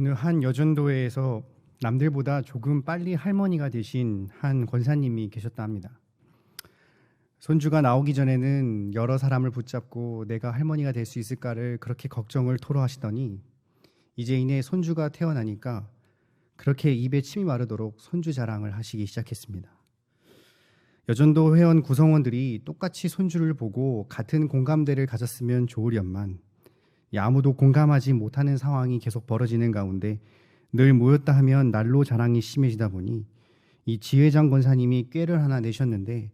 어느 한 여전도회에서 남들보다 조금 빨리 할머니가 되신 한 권사님이 계셨다 합니다. 손주가 나오기 전에는 여러 사람을 붙잡고 내가 할머니가 될 수 있을까를 그렇게 걱정을 토로하시더니 이제 이내 손주가 태어나니까 그렇게 입에 침이 마르도록 손주 자랑을 하시기 시작했습니다. 여전도 회원 구성원들이 똑같이 손주를 보고 같은 공감대를 가졌으면 좋으련만 아무도 공감하지 못하는 상황이 계속 벌어지는 가운데 늘 모였다 하면 날로 자랑이 심해지다 보니 이 지회장 권사님이 꾀를 하나 내셨는데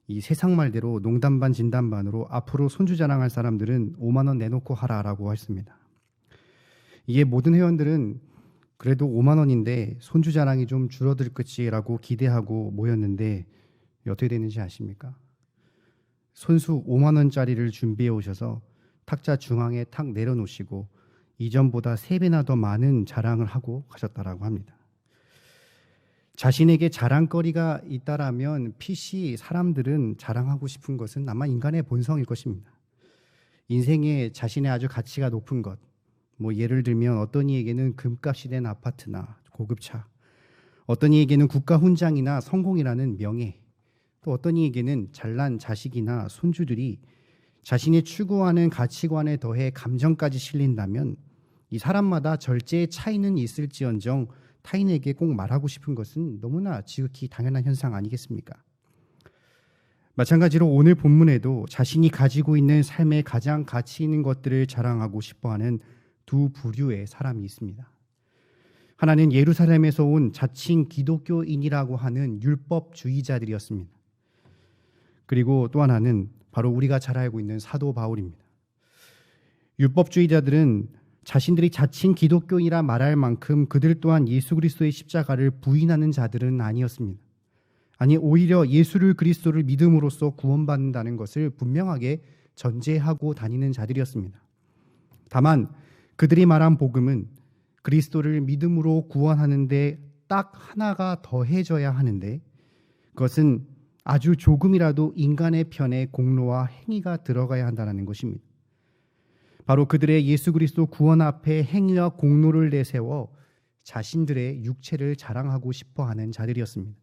이 세상 말대로 농담 반 진담 반으로 앞으로 손주 자랑할 사람들은 5만 원 내놓고 하라라고 했습니다. 이에 모든 회원들은 그래도 5만 원인데 손주 자랑이 좀 줄어들 것이라고 기대하고 모였는데 어떻게 되는지 아십니까? 손수 5만 원짜리를 준비해 오셔서 탁자 중앙에 탁 내려놓으시고 이전보다 3배나 더 많은 자랑을 하고 가셨다라고 합니다. 자신에게 자랑거리가 있다라면 필시 사람들은 자랑하고 싶은 것은 아마 인간의 본성일 것입니다. 인생에 자신의 아주 가치가 높은 것, 예를 들면 어떤 이에게는 금값이 된 아파트나 고급차, 어떤 이에게는 국가 훈장이나 성공이라는 명예, 또 어떤 이에게는 잘난 자식이나 손주들이 자신이 추구하는 가치관에 더해 감정까지 실린다면 이 사람마다 절제의 차이는 있을지언정 타인에게 꼭 말하고 싶은 것은 너무나 지극히 당연한 현상 아니겠습니까? 마찬가지로 오늘 본문에도 자신이 가지고 있는 삶의 가장 가치 있는 것들을 자랑하고 싶어하는 두 부류의 사람이 있습니다. 하나는 예루살렘에서 온 자칭 기독교인이라고 하는 율법주의자들이었습니다. 그리고 또 하나는 바로 우리가 잘 알고 있는 사도 바울입니다. 율법주의자들은 자신들이 자칭 기독교인이라 말할 만큼 그들 또한 예수 그리스도의 십자가를 부인하는 자들은 아니었습니다. 아니 오히려 예수를 그리스도를 믿음으로써 구원받는다는 것을 분명하게 전제하고 다니는 자들이었습니다. 다만 그들이 말한 복음은 그리스도를 믿음으로 구원하는데 딱 하나가 더해져야 하는데 그것은 아주 조금이라도 인간의 편에 공로와 행위가 들어가야 한다는 것입니다. 바로 그들의 예수 그리스도 구원 앞에 행위와 공로를 내세워 자신들의 육체를 자랑하고 싶어하는 자들이었습니다.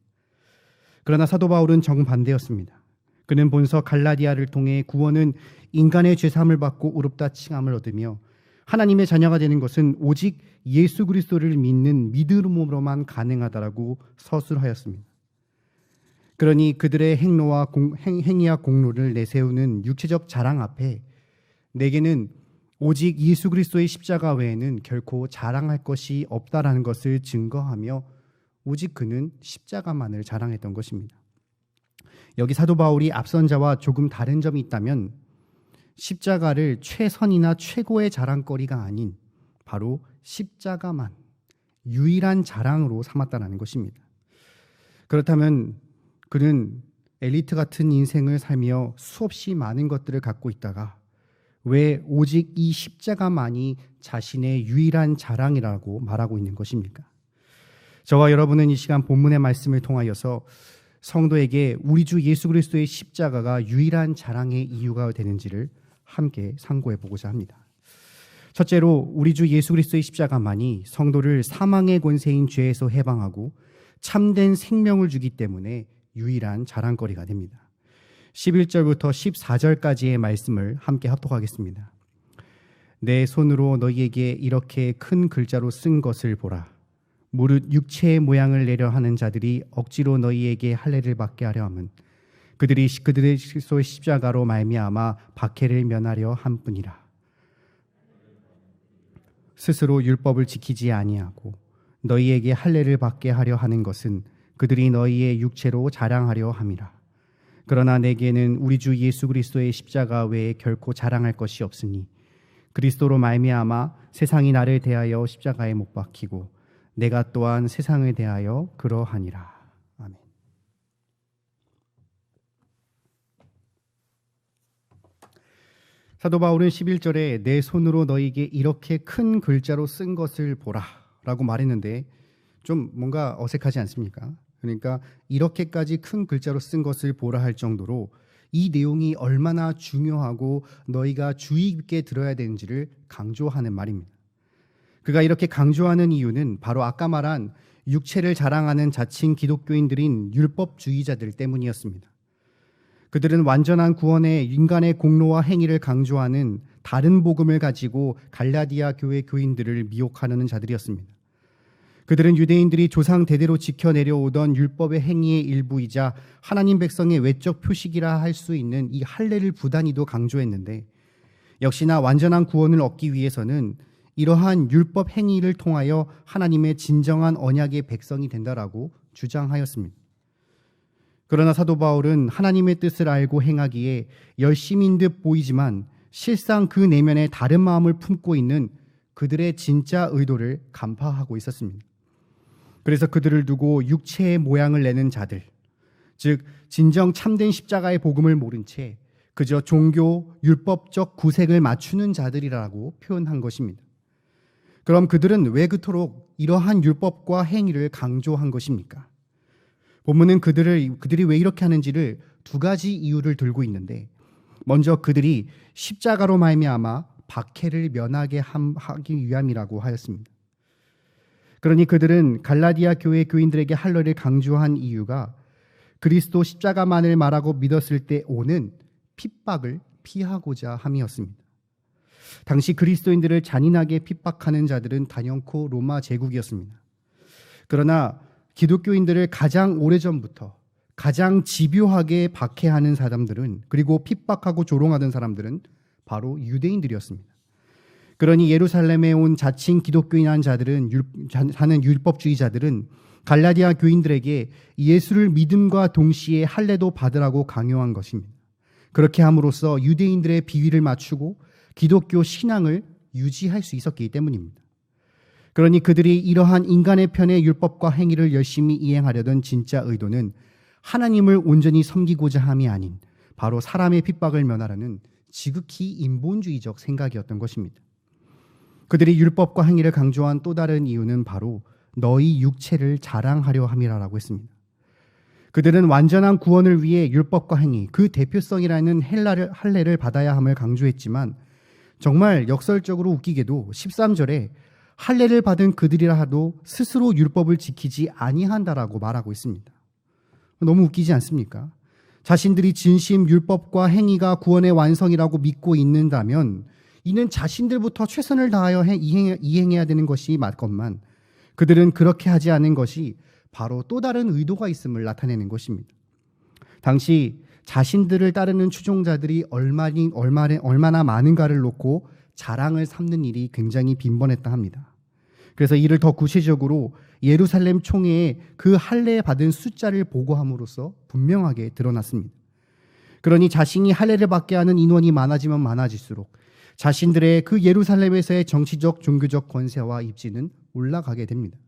그러나 사도 바울은 정반대였습니다. 그는 본서 갈라디아를 통해 구원은 인간의 죄사함을 받고 의롭다 칭함을 얻으며 하나님의 자녀가 되는 것은 오직 예수 그리스도를 믿는 믿음으로만 가능하다라고 서술하였습니다. 그러니 그들의 행위와 공로를 내세우는 육체적 자랑 앞에 내게는 오직 예수 그리스도의 십자가 외에는 결코 자랑할 것이 없다라는 것을 증거하며 오직 그는 십자가만을 자랑했던 것입니다. 여기 사도 바울이 앞선 자와 조금 다른 점이 있다면 십자가를 최선이나 최고의 자랑거리가 아닌 바로 십자가만 유일한 자랑으로 삼았다는 것입니다. 그렇다면 그는 엘리트 같은 인생을 살며 수없이 많은 것들을 갖고 있다가 왜 오직 이 십자가만이 자신의 유일한 자랑이라고 말하고 있는 것입니까? 저와 여러분은 이 시간 본문의 말씀을 통하여서 성도에게 우리 주 예수 그리스도의 십자가가 유일한 자랑의 이유가 되는지를 함께 상고해 보고자 합니다. 첫째로 우리 주 예수 그리스도의 십자가만이 성도를 사망의 권세인 죄에서 해방하고 참된 생명을 주기 때문에 유일한 자랑거리가 됩니다. 11절부터 14절까지의 말씀을 함께 합독하겠습니다. 내 손으로 너희에게 이렇게 큰 글자로 쓴 것을 보라. 무릇 육체의 모양을 내려 하는 자들이 억지로 너희에게 할례를 받게 하려 함은 그들의 그리스도의 십자가로 말미암아 박해를 면하려 함뿐이라. 스스로 율법을 지키지 아니하고 너희에게 할례를 받게 하려 하는 것은 그들이 너희의 육체로 자랑하려 함이라. 그러나 내게는 우리 주 예수 그리스도의 십자가 외에 결코 자랑할 것이 없으니 그리스도로 말미암아 세상이 나를 대하여 십자가에 못 박히고 내가 또한 세상을 대하여 그러하니라. 아멘. 사도 바울은 11절에 내 손으로 너희에게 이렇게 큰 글자로 쓴 것을 보라 라고 말했는데 좀 뭔가 어색하지 않습니까? 그러니까 이렇게까지 큰 글자로 쓴 것을 보라 할 정도로 이 내용이 얼마나 중요하고 너희가 주의 깊게 들어야 되는지를 강조하는 말입니다. 그가 이렇게 강조하는 이유는 바로 아까 말한 육체를 자랑하는 자칭 기독교인들인 율법주의자들 때문이었습니다. 그들은 완전한 구원의 인간의 공로와 행위를 강조하는 다른 복음을 가지고 갈라디아 교회 교인들을 미혹하려는 자들이었습니다. 그들은 유대인들이 조상 대대로 지켜 내려오던 율법의 행위의 일부이자 하나님 백성의 외적 표식이라 할 수 있는 이 할례를 부단히도 강조했는데, 역시나 완전한 구원을 얻기 위해서는 이러한 율법 행위를 통하여 하나님의 진정한 언약의 백성이 된다라고 주장하였습니다. 그러나 사도 바울은 하나님의 뜻을 알고 행하기에 열심인 듯 보이지만 실상 그 내면에 다른 마음을 품고 있는 그들의 진짜 의도를 간파하고 있었습니다. 그래서 그들을 두고 육체의 모양을 내는 자들, 즉 진정 참된 십자가의 복음을 모른 채 그저 종교, 율법적 구색을 맞추는 자들이라고 표현한 것입니다. 그럼 그들은 왜 그토록 이러한 율법과 행위를 강조한 것입니까? 본문은 그들이 왜 이렇게 하는지를 두 가지 이유를 들고 있는데, 먼저 그들이 십자가로 말미암아 박해를 면하게 하기 위함이라고 하였습니다. 그러니 그들은 갈라디아 교회 교인들에게 할례를 강조한 이유가 그리스도 십자가만을 말하고 믿었을 때 오는 핍박을 피하고자 함이었습니다. 당시 그리스도인들을 잔인하게 핍박하는 자들은 단연코 로마 제국이었습니다. 그러나 기독교인들을 가장 오래전부터 가장 집요하게 박해하는 사람들은, 그리고 핍박하고 조롱하던 사람들은 바로 유대인들이었습니다. 그러니 예루살렘에 온 자칭 기독교인한 자들은, 하는 율법주의자들은 갈라디아 교인들에게 예수를 믿음과 동시에 할례도 받으라고 강요한 것입니다. 그렇게 함으로써 유대인들의 비위를 맞추고 기독교 신앙을 유지할 수 있었기 때문입니다. 그러니 그들이 이러한 인간의 편의 율법과 행위를 열심히 이행하려던 진짜 의도는 하나님을 온전히 섬기고자 함이 아닌 바로 사람의 핍박을 면하라는 지극히 인본주의적 생각이었던 것입니다. 그들이 율법과 행위를 강조한 또 다른 이유는 바로 너희 육체를 자랑하려 함이라고 했습니다. 그들은 완전한 구원을 위해 율법과 행위, 그 대표성이라는 할례를 받아야 함을 강조했지만, 정말 역설적으로 웃기게도 13절에 할례를 받은 그들이라 하도 스스로 율법을 지키지 아니한다라고 말하고 있습니다. 너무 웃기지 않습니까? 자신들이 진심 율법과 행위가 구원의 완성이라고 믿고 있는다면 이는 자신들부터 최선을 다하여 이행해야 되는 것이 맞건만, 그들은 그렇게 하지 않은 것이 바로 또 다른 의도가 있음을 나타내는 것입니다. 당시 자신들을 따르는 추종자들이 얼마나 많은가를 놓고 자랑을 삼는 일이 굉장히 빈번했다 합니다. 그래서 이를 더 구체적으로 예루살렘 총회에 그 할례 받은 숫자를 보고함으로써 분명하게 드러났습니다. 그러니 자신이 할례를 받게 하는 인원이 많아지면 많아질수록 자신들의 그 예루살렘에서의 정치적, 종교적 권세와 입지는 올라가게 됩니다.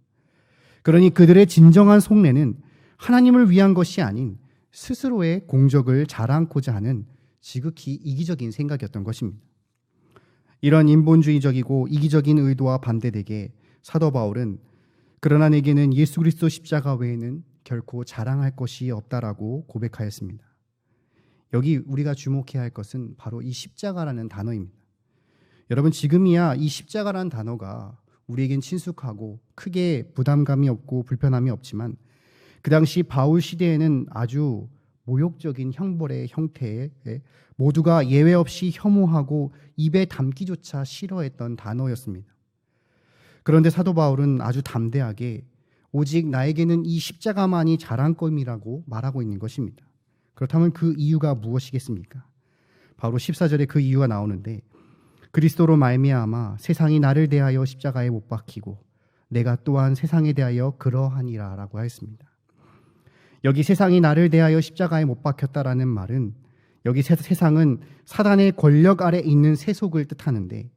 그러니 그들의 진정한 속내는 하나님을 위한 것이 아닌 스스로의 공적을 자랑고자 하는 지극히 이기적인 생각이었던 것입니다. 이런 인본주의적이고 이기적인 의도와 반대되게 사도 바울은 그러나 내게는 예수 그리스도 십자가 외에는 결코 자랑할 것이 없다라고 고백하였습니다. 여기 우리가 주목해야 할 것은 바로 이 십자가라는 단어입니다. 여러분, 지금이야 이 십자가라는 단어가 우리에겐 친숙하고 크게 부담감이 없고 불편함이 없지만, 그 당시 바울 시대에는 아주 모욕적인 형벌의 형태에 모두가 예외 없이 혐오하고 입에 담기조차 싫어했던 단어였습니다. 그런데 사도 바울은 아주 담대하게 오직 나에게는 이 십자가만이 자랑거림이라고 말하고 있는 것입니다. 그렇다면 그 이유가 무엇이겠습니까? 바로 14절에 그 이유가 나오는데, 그리스도로 말미암아 세상이 나를 대하여 십자가에 못 박히고 내가 또한 세상에 대하여 그러하니라 라고 하였습니다. 여기 세상이 나를 대하여 십자가에 못 박혔다라는 말은 여기 세상은 사단의 권력 아래 있는 세속을 뜻하는데,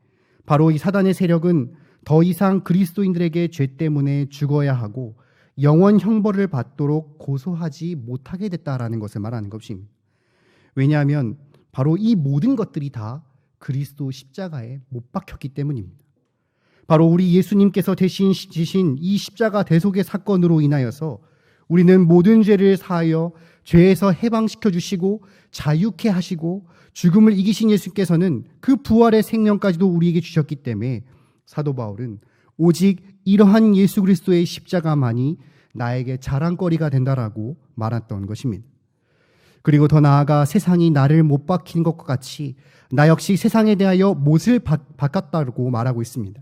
바로 이 사단의 세력은 더 이상 그리스도인들에게 죄 때문에 죽어야 하고 영원 형벌을 받도록 고소하지 못하게 됐다라는 것을 말하는 것입니다. 왜냐하면 바로 이 모든 것들이 다 그리스도 십자가에 못 박혔기 때문입니다. 바로 우리 예수님께서 대신 지신 이 십자가 대속의 사건으로 인하여서 우리는 모든 죄를 사하여 죄에서 해방시켜 주시고 자유케 하시고 죽음을 이기신 예수께서는 그 부활의 생명까지도 우리에게 주셨기 때문에 사도 바울은 오직 이러한 예수 그리스도의 십자가만이 나에게 자랑거리가 된다라고 말했던 것입니다. 그리고 더 나아가 세상이 나를 못 박힌 것과 같이 나 역시 세상에 대하여 못을 박았다고 말하고 있습니다.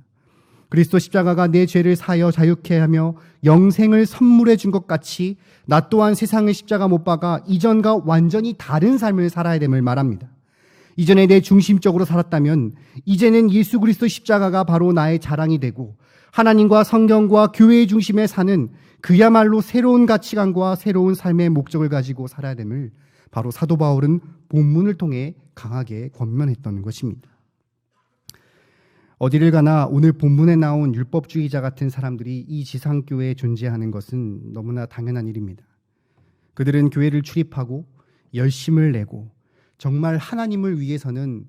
그리스도 십자가가 내 죄를 사하여 자유케 하며 영생을 선물해 준 것 같이 나 또한 세상의 십자가 못 박아 이전과 완전히 다른 삶을 살아야 됨을 말합니다. 이전에 내 중심적으로 살았다면 이제는 예수 그리스도 십자가가 바로 나의 자랑이 되고 하나님과 성경과 교회의 중심에 사는 그야말로 새로운 가치관과 새로운 삶의 목적을 가지고 살아야 됨을 바로 사도 바울은 본문을 통해 강하게 권면했던 것입니다. 어디를 가나 오늘 본문에 나온 율법주의자 같은 사람들이 이 지상교회에 존재하는 것은 너무나 당연한 일입니다. 그들은 교회를 출입하고 열심을 내고 정말 하나님을 위해서는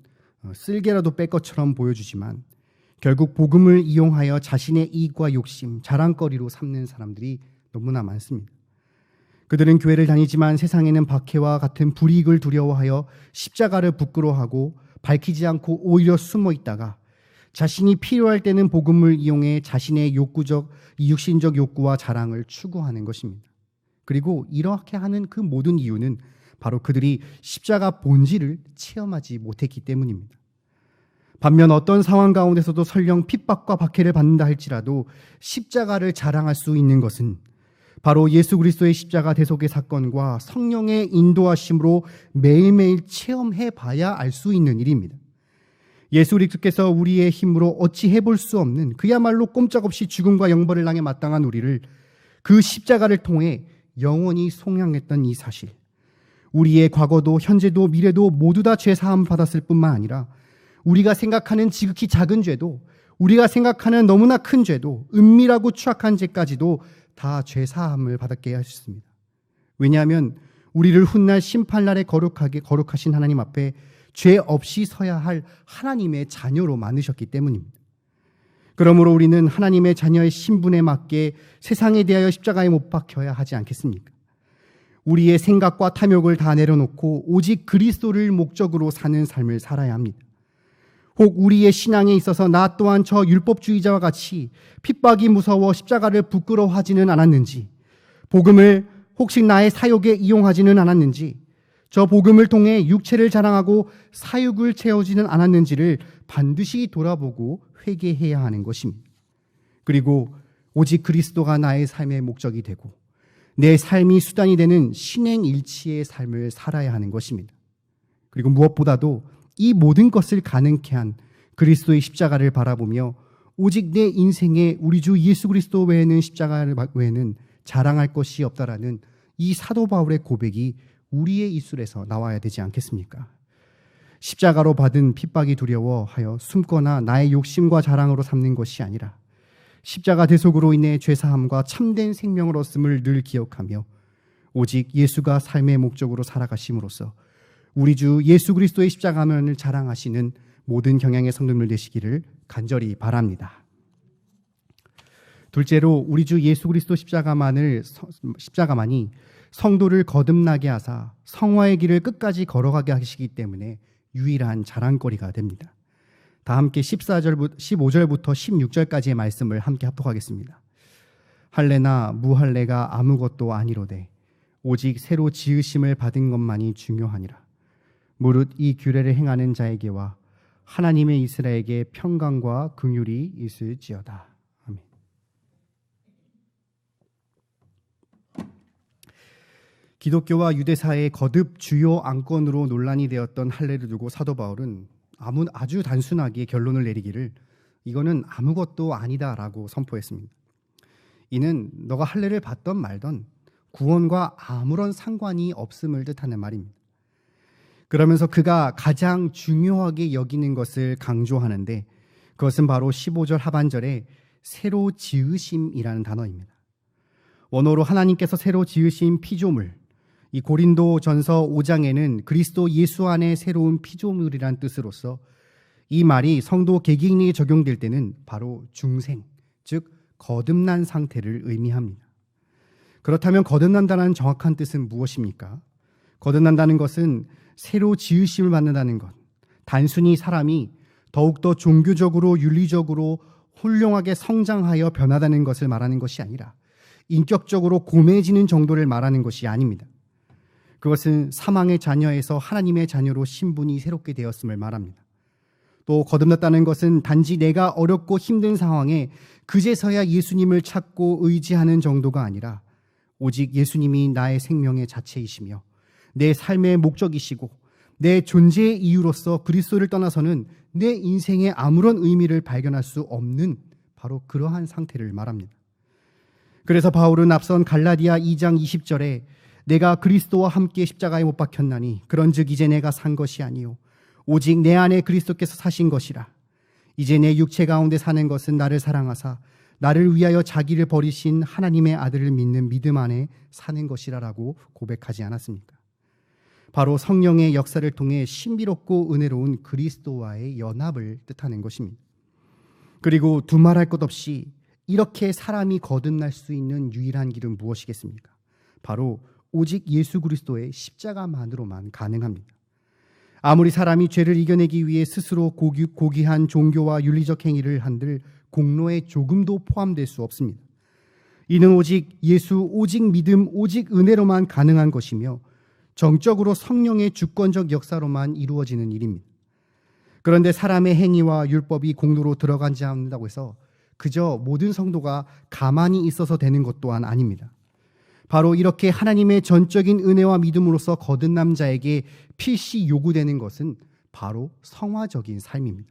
쓸개라도 뺄 것처럼 보여주지만 결국 복음을 이용하여 자신의 이익과 욕심, 자랑거리로 삼는 사람들이 너무나 많습니다. 그들은 교회를 다니지만 세상에는 박해와 같은 불이익을 두려워하여 십자가를 부끄러워하고 밝히지 않고 오히려 숨어 있다가 자신이 필요할 때는 복음을 이용해 자신의 욕구적, 육신적 욕구와 자랑을 추구하는 것입니다. 그리고 이렇게 하는 그 모든 이유는 바로 그들이 십자가 본질을 체험하지 못했기 때문입니다. 반면 어떤 상황 가운데서도 설령 핍박과 박해를 받는다 할지라도 십자가를 자랑할 수 있는 것은 바로 예수 그리스도의 십자가 대속의 사건과 성령의 인도하심으로 매일매일 체험해 봐야 알 수 있는 일입니다. 예수 그리스도께서 우리의 힘으로 어찌 해볼 수 없는 그야말로 꼼짝없이 죽음과 영벌을 당해 마땅한 우리를 그 십자가를 통해 영원히 송양했던 이 사실, 우리의 과거도 현재도 미래도 모두 다 죄사함 받았을 뿐만 아니라 우리가 생각하는 지극히 작은 죄도, 우리가 생각하는 너무나 큰 죄도, 은밀하고 추악한 죄까지도 다 죄사함을 받았게 하셨습니다. 왜냐하면 우리를 훗날 심판날에 거룩하신 하나님 앞에 죄 없이 서야 할 하나님의 자녀로 만드셨기 때문입니다. 그러므로 우리는 하나님의 자녀의 신분에 맞게 세상에 대하여 십자가에 못 박혀야 하지 않겠습니까? 우리의 생각과 탐욕을 다 내려놓고 오직 그리스도를 목적으로 사는 삶을 살아야 합니다. 혹 우리의 신앙에 있어서 나 또한 저 율법주의자와 같이 핍박이 무서워 십자가를 부끄러워하지는 않았는지, 복음을 혹시 나의 사욕에 이용하지는 않았는지, 저 복음을 통해 육체를 자랑하고 사욕을 채우지는 않았는지를 반드시 돌아보고 회개해야 하는 것입니다. 그리고 오직 그리스도가 나의 삶의 목적이 되고 내 삶이 수단이 되는 신행일치의 삶을 살아야 하는 것입니다. 그리고 무엇보다도 이 모든 것을 가능케 한 그리스도의 십자가를 바라보며 오직 내 인생에 우리 주 예수 그리스도 외에는 십자가 외에는 자랑할 것이 없다라는 이 사도 바울의 고백이 우리의 입술에서 나와야 되지 않겠습니까? 십자가로 받은 핍박이 두려워하여 숨거나 나의 욕심과 자랑으로 삼는 것이 아니라 십자가 대속으로 인해 죄사함과 참된 생명을 얻음을 늘 기억하며 오직 예수가 삶의 목적으로 살아가심으로써 우리 주 예수 그리스도의 십자가면을 자랑하시는 모든 경향의 성도들 되시기를 간절히 바랍니다. 둘째로 우리 주 예수 그리스도 십자가만이 성도를 거듭나게 하사 성화의 길을 끝까지 걸어가게 하시기 때문에 유일한 자랑거리가 됩니다. 다 함께 15절부터 16절까지의 말씀을 함께 합독하겠습니다. 할례나 무할례가 아무것도 아니로되 오직 새로 지으심을 받은 것만이 중요하니라. 무릇 이 규례를 행하는 자에게와 하나님의 이스라엘에게 평강과 긍휼이 있을지어다. 아멘. 기독교와 유대사의 거듭 주요 안건으로 논란이 되었던 할례를 두고 사도 바울은 아주 단순하게 결론을 내리기를 이거는 아무것도 아니다라고 선포했습니다. 이는 너가 할례를 받던 말던 구원과 아무런 상관이 없음을 뜻하는 말입니다. 그러면서 그가 가장 중요하게 여기는 것을 강조하는데 그것은 바로 15절 하반절에 새로 지으심이라는 단어입니다. 원어로 하나님께서 새로 지으신 피조물, 이 고린도전서 5장에는 그리스도 예수 안에 새로운 피조물이란 뜻으로서 이 말이 성도 개개인에게 적용될 때는 바로 중생, 즉 거듭난 상태를 의미합니다. 그렇다면 거듭난다는 정확한 뜻은 무엇입니까? 거듭난다는 것은 새로 지으심을 받는다는 것, 단순히 사람이 더욱더 종교적으로 윤리적으로 훌륭하게 성장하여 변하다는 것을 말하는 것이 아니라 인격적으로 고매해지는 정도를 말하는 것이 아닙니다. 그것은 사망의 자녀에서 하나님의 자녀로 신분이 새롭게 되었음을 말합니다. 또 거듭났다는 것은 단지 내가 어렵고 힘든 상황에 그제서야 예수님을 찾고 의지하는 정도가 아니라 오직 예수님이 나의 생명의 자체이시며 내 삶의 목적이시고 내 존재의 이유로서 그리스도를 떠나서는 내 인생에 아무런 의미를 발견할 수 없는 바로 그러한 상태를 말합니다. 그래서 바울은 앞선 갈라디아 2장 20절에 내가 그리스도와 함께 십자가에 못 박혔나니 그런즉 이제 내가 산 것이 아니요 오직 내 안에 그리스도께서 사신 것이라. 이제 내 육체 가운데 사는 것은 나를 사랑하사 나를 위하여 자기를 버리신 하나님의 아들을 믿는 믿음 안에 사는 것이라라고 고백하지 않았습니까? 바로 성령의 역사를 통해 신비롭고 은혜로운 그리스도와의 연합을 뜻하는 것입니다. 그리고 두말할 것 없이 이렇게 사람이 거듭날 수 있는 유일한 길은 무엇이겠습니까? 바로 오직 예수 그리스도의 십자가만으로만 가능합니다. 아무리 사람이 죄를 이겨내기 위해 스스로 고귀한 종교와 윤리적 행위를 한들 공로에 조금도 포함될 수 없습니다. 이는 오직 예수, 오직 믿음, 오직 은혜로만 가능한 것이며 정적으로 성령의 주권적 역사로만 이루어지는 일입니다. 그런데 사람의 행위와 율법이 공로로 들어가지 않는다고 해서 그저 모든 성도가 가만히 있어서 되는 것 또한 아닙니다. 바로 이렇게 하나님의 전적인 은혜와 믿음으로써 거듭난 자에게 필시 요구되는 것은 바로 성화적인 삶입니다.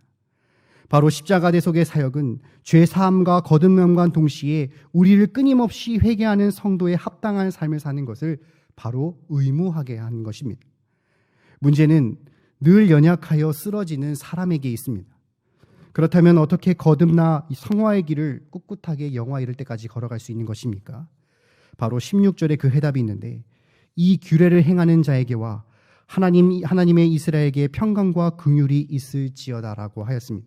바로 십자가 대속의 사역은 죄사함과 거듭남과 동시에 우리를 끊임없이 회개하는 성도의 합당한 삶을 사는 것을 바로 의무하게 하는 것입니다. 문제는 늘 연약하여 쓰러지는 사람에게 있습니다. 그렇다면 어떻게 거듭나 성화의 길을 꿋꿋하게 영화 이를 때까지 걸어갈 수 있는 것입니까? 바로 16절에 그 해답이 있는데 이 규례를 행하는 자에게와 하나님의 이스라엘에게 평강과 긍휼이 있을지어다라고 하였습니다.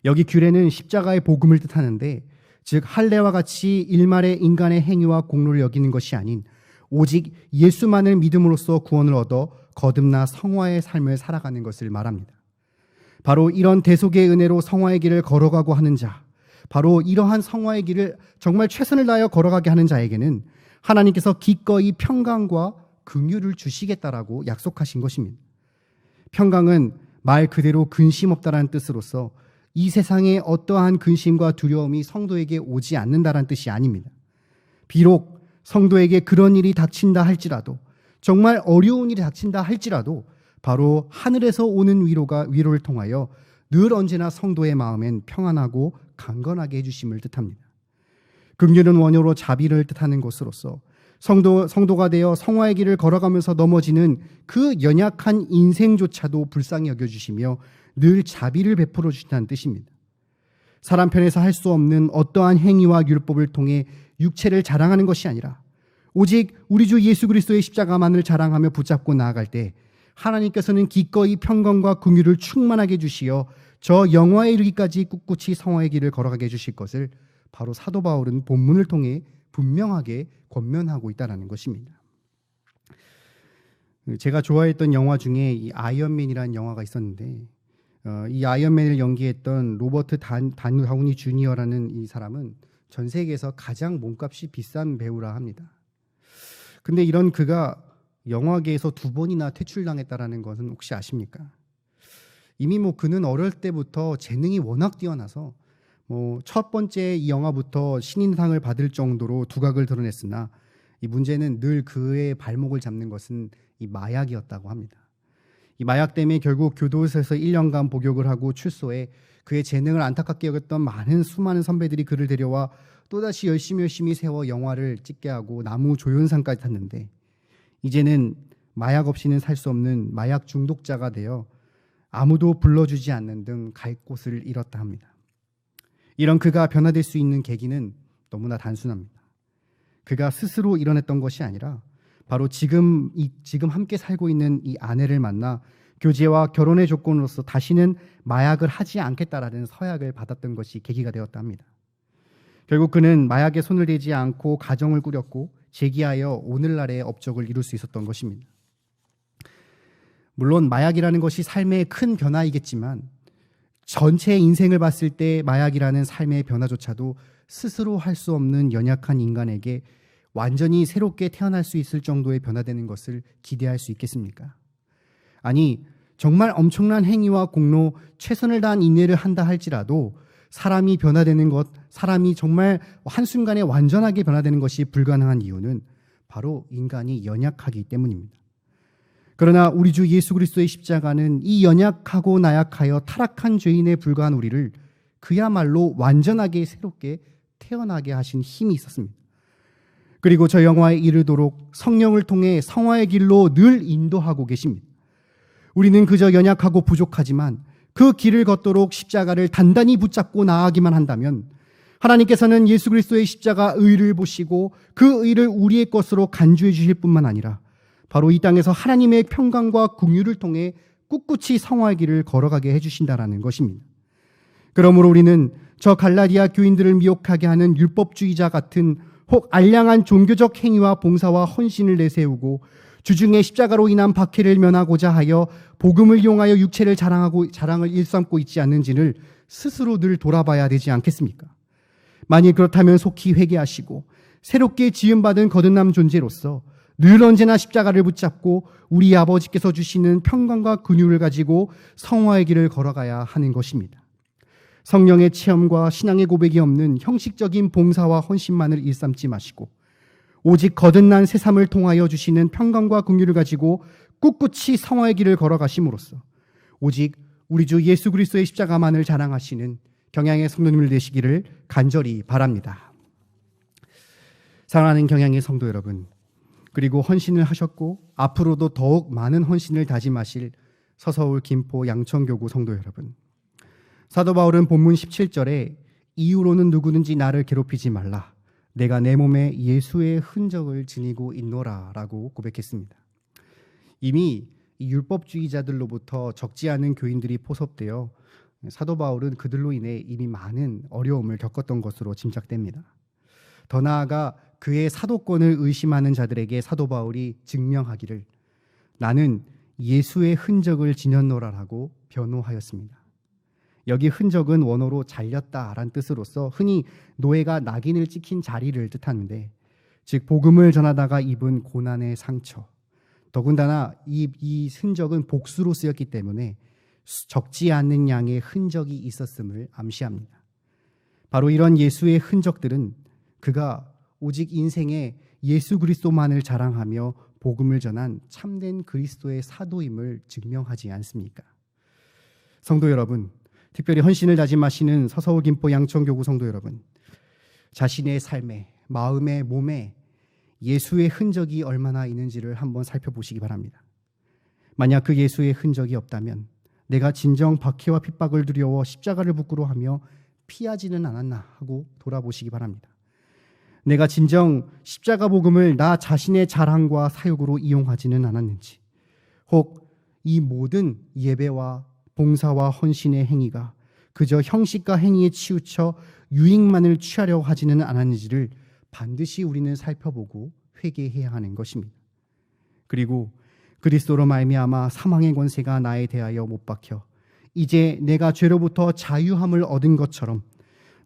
여기 규례는 십자가의 복음을 뜻하는데 즉 할례와 같이 일말의 인간의 행위와 공로를 여기는 것이 아닌 오직 예수만을 믿음으로써 구원을 얻어 거듭나 성화의 삶을 살아가는 것을 말합니다. 바로 이런 대속의 은혜로 성화의 길을 걸어가고 하는 자, 바로 이러한 성화의 길을 정말 최선을 다하여 걸어가게 하는 자에게는 하나님께서 기꺼이 평강과 긍휼을 주시겠다라고 약속하신 것입니다. 평강은 말 그대로 근심 없다라는 뜻으로서 이 세상에 어떠한 근심과 두려움이 성도에게 오지 않는다라는 뜻이 아닙니다. 비록 성도에게 그런 일이 닥친다 할지라도 정말 어려운 일이 닥친다 할지라도 바로 하늘에서 오는 위로를 통하여 늘 언제나 성도의 마음엔 평안하고 강건하게 해주심을 뜻합니다. 긍휼은 원어로 자비를 뜻하는 것으로서 성도가 되어 성화의 길을 걸어가면서 넘어지는 그 연약한 인생조차도 불쌍히 여겨주시며 늘 자비를 베풀어 주신다는 뜻입니다. 사람 편에서 할 수 없는 어떠한 행위와 율법을 통해 육체를 자랑하는 것이 아니라 오직 우리 주 예수 그리스도의 십자가만을 자랑하며 붙잡고 나아갈 때 하나님께서는 기꺼이 평강과 긍휼을 충만하게 주시어 저 영화에 이르기까지 꿋꿋이 성화의 길을 걸어가게 해주실 것을 바로 사도 바울은 본문을 통해 분명하게 권면하고 있다는 것입니다. 제가 좋아했던 영화 중에 이 아이언맨이라는 영화가 있었는데 이 아이언맨을 연기했던 로버트 다우니 주니어라는 이 사람은 전 세계에서 가장 몸값이 비싼 배우라 합니다. 근데 이런 그가 영화계에서 2번이나 퇴출당했다라는 것은 혹시 아십니까? 이미 그는 어릴 때부터 재능이 워낙 뛰어나서 첫 번째 이 영화부터 신인상을 받을 정도로 두각을 드러냈으나 이 문제는 늘 그의 발목을 잡는 것은 이 마약이었다고 합니다. 이 마약 때문에 결국 교도소에서 1년간 복역을 하고 출소해 그의 재능을 안타깝게 여겼던 수많은 선배들이 그를 데려와 또다시 열심히 세워 영화를 찍게 하고 나무 조연상까지 탔는데 이제는 마약 없이는 살 수 없는 마약 중독자가 되어 아무도 불러주지 않는 등 갈 곳을 잃었다 합니다. 이런 그가 변화될 수 있는 계기는 너무나 단순합니다. 그가 스스로 일어났던 것이 아니라 바로 지금 함께 살고 있는 이 아내를 만나 교제와 결혼의 조건으로서 다시는 마약을 하지 않겠다라는 서약을 받았던 것이 계기가 되었다 합니다. 결국 그는 마약에 손을 대지 않고 가정을 꾸렸고 재기하여 오늘날의 업적을 이룰 수 있었던 것입니다. 물론 마약이라는 것이 삶의 큰 변화이겠지만 전체 인생을 봤을 때 마약이라는 삶의 변화조차도 스스로 할 수 없는 연약한 인간에게 완전히 새롭게 태어날 수 있을 정도의 변화되는 것을 기대할 수 있겠습니까? 아니, 정말 엄청난 행위와 공로, 최선을 다한 인내를 한다 할지라도 사람이 변화되는 것, 사람이 정말 한순간에 완전하게 변화되는 것이 불가능한 이유는 바로 인간이 연약하기 때문입니다. 그러나 우리 주 예수 그리스도의 십자가는 이 연약하고 나약하여 타락한 죄인에 불과한 우리를 그야말로 완전하게 새롭게 태어나게 하신 힘이 있었습니다. 그리고 저 영화에 이르도록 성령을 통해 성화의 길로 늘 인도하고 계십니다. 우리는 그저 연약하고 부족하지만 그 길을 걷도록 십자가를 단단히 붙잡고 나아가기만 한다면 하나님께서는 예수 그리스도의 십자가 의를 보시고 그 의를 우리의 것으로 간주해 주실 뿐만 아니라 바로 이 땅에서 하나님의 평강과 긍휼을 통해 꿋꿋이 성화의 길을 걸어가게 해주신다라는 것입니다. 그러므로 우리는 저 갈라디아 교인들을 미혹하게 하는 율법주의자 같은 혹 알량한 종교적 행위와 봉사와 헌신을 내세우고 주중에 십자가로 인한 박해를 면하고자 하여 복음을 이용하여 육체를 자랑을 일삼고 있지 않는지를 스스로 늘 돌아봐야 되지 않겠습니까? 만일 그렇다면 속히 회개하시고 새롭게 지음받은 거듭남 존재로서 늘 언제나 십자가를 붙잡고 우리 아버지께서 주시는 평강과 긍휼을 가지고 성화의 길을 걸어가야 하는 것입니다. 성령의 체험과 신앙의 고백이 없는 형식적인 봉사와 헌신만을 일삼지 마시고 오직 거듭난 새삼을 통하여 주시는 평강과 긍휼을 가지고 꿋꿋이 성화의 길을 걸어가심으로써 오직 우리 주 예수 그리스도의 십자가만을 자랑하시는 경향의 성도님들 되시기를 간절히 바랍니다. 사랑하는 경향의 성도 여러분, 그리고 헌신을 하셨고 앞으로도 더욱 많은 헌신을 다짐하실 서서울, 김포, 양천교구 성도 여러분, 사도 바울은 본문 17절에 이후로는 누구든지 나를 괴롭히지 말라, 내가 내 몸에 예수의 흔적을 지니고 있노라 라고 고백했습니다. 이미 이 율법주의자들로부터 적지 않은 교인들이 포섭되어 사도 바울은 그들로 인해 이미 많은 어려움을 겪었던 것으로 짐작됩니다. 더 나아가 그의 사도권을 의심하는 자들에게 사도 바울이 증명하기를 나는 예수의 흔적을 지녔노라라고 변호하였습니다. 여기 흔적은 원어로 잘렸다라는 뜻으로서 흔히 노예가 낙인을 찍힌 자리를 뜻하는데, 즉 복음을 전하다가 입은 고난의 상처, 더군다나 이 흔적은 복수로 쓰였기 때문에 적지 않는 양의 흔적이 있었음을 암시합니다. 바로 이런 예수의 흔적들은 그가 오직 인생에 예수 그리스도만을 자랑하며 복음을 전한 참된 그리스도의 사도임을 증명하지 않습니까? 성도 여러분, 특별히 헌신을 다짐하시는 서서울, 김포, 양천교구 성도 여러분, 자신의 삶에, 마음에, 몸에 예수의 흔적이 얼마나 있는지를 한번 살펴보시기 바랍니다. 만약 그 예수의 흔적이 없다면 내가 진정 박해와 핍박을 두려워 십자가를 부끄러워하며 피하지는 않았나 하고 돌아보시기 바랍니다. 내가 진정 십자가 복음을 나 자신의 자랑과 사욕으로 이용하지는 않았는지, 혹 이 모든 예배와 봉사와 헌신의 행위가 그저 형식과 행위에 치우쳐 유익만을 취하려고 하지는 않았는지를 반드시 우리는 살펴보고 회개해야 하는 것입니다. 그리고 그리스도로 말미암아 사망의 권세가 나에 대하여 못 박혀 이제 내가 죄로부터 자유함을 얻은 것처럼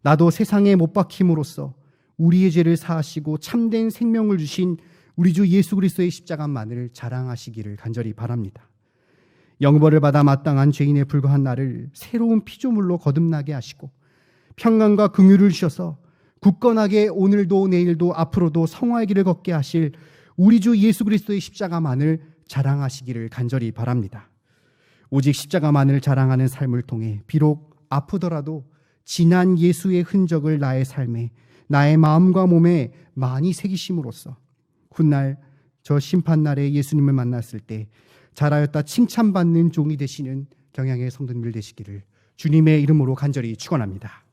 나도 세상에 못 박힘으로써 우리의 죄를 사하시고 참된 생명을 주신 우리 주 예수 그리스도의 십자가만을 자랑하시기를 간절히 바랍니다. 영벌을 받아 마땅한 죄인에 불과한 나를 새로운 피조물로 거듭나게 하시고 평강과 긍휼을 주셔서 굳건하게 오늘도 내일도 앞으로도 성화의 길을 걷게 하실 우리 주 예수 그리스도의 십자가만을 자랑하시기를 간절히 바랍니다. 오직 십자가만을 자랑하는 삶을 통해 비록 아프더라도 진한 예수의 흔적을 나의 삶에, 나의 마음과 몸에 많이 새기심으로써 훗날 저 심판날에 예수님을 만났을 때 잘하였다 칭찬받는 종이 되시는 경향의 성도님들 되시기를 주님의 이름으로 간절히 축원합니다.